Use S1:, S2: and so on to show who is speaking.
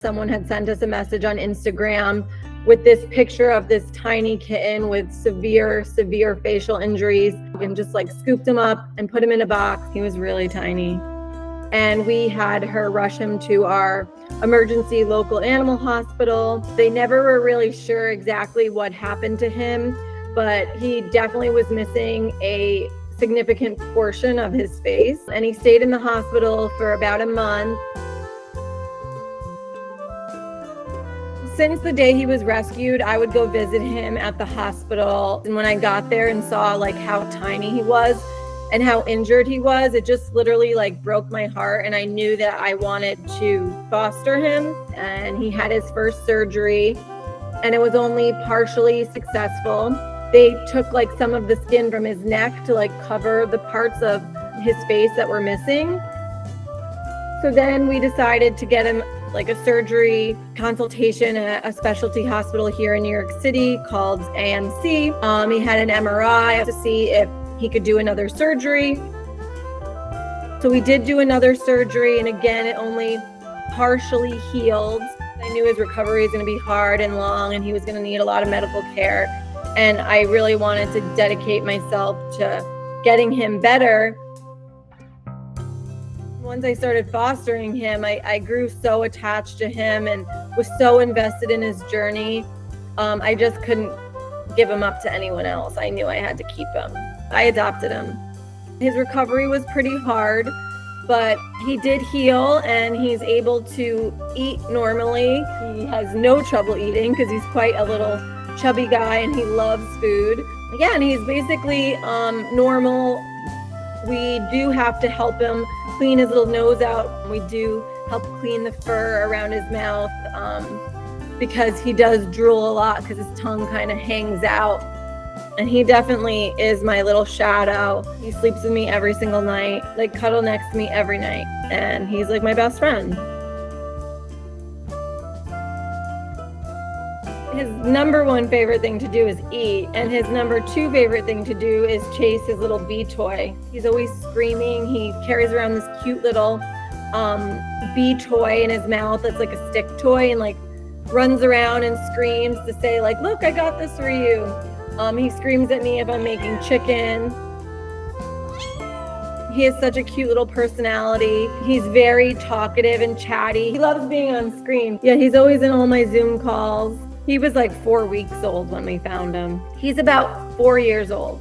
S1: Someone had sent us a message on Instagram with this picture of this tiny kitten with severe facial injuries, and just like scooped him up and put him in a box. He was really tiny. And we had her rush him to our emergency local animal hospital. They never were really sure exactly what happened to him, but he definitely was missing a significant portion of his face. And he stayed in the hospital for about a month. Since the day he was rescued, I would go visit him at the hospital. And when I got there and saw like how tiny he was and how injured he was, it just literally like broke my heart. And I knew that I wanted to foster him. And he had his first surgery and it was only partially successful. They took like some of the skin from his neck to like cover the parts of his face that were missing. So then we decided to get him like a surgery consultation at a specialty hospital here in New York City called AMC. He had an MRI to see if he could do another surgery. So we did do another surgery, and again, it only partially healed. I knew his recovery was going to be hard and long, and he was going to need a lot of medical care. And I really wanted to dedicate myself to getting him better. Once I started fostering him, I grew so attached to him and was so invested in his journey. I just couldn't give him up to anyone else. I knew I had to keep him. I adopted him. His recovery was pretty hard, but he did heal and he's able to eat normally. He has no trouble eating because he's quite a little chubby guy and he loves food. Yeah, and he's basically normal. We do have to help him clean his little nose out. We do help clean the fur around his mouth because he does drool a lot because his tongue kind of hangs out. And he definitely is my little shadow. He sleeps with me every single night, like cuddle next to me every night. And he's like my best friend. His number one favorite thing to do is eat, and his number two favorite thing to do is chase his little bee toy. He's always screaming. He carries around this cute little bee toy in his mouth that's like a stick toy, and like runs around and screams to say like, look, I got this for you. He screams at me if I'm making chicken. He has such a cute little personality. He's very talkative and chatty. He loves being on screen. Yeah, he's always in all my Zoom calls. He was like 4 weeks old when we found him. He's about 4 years old.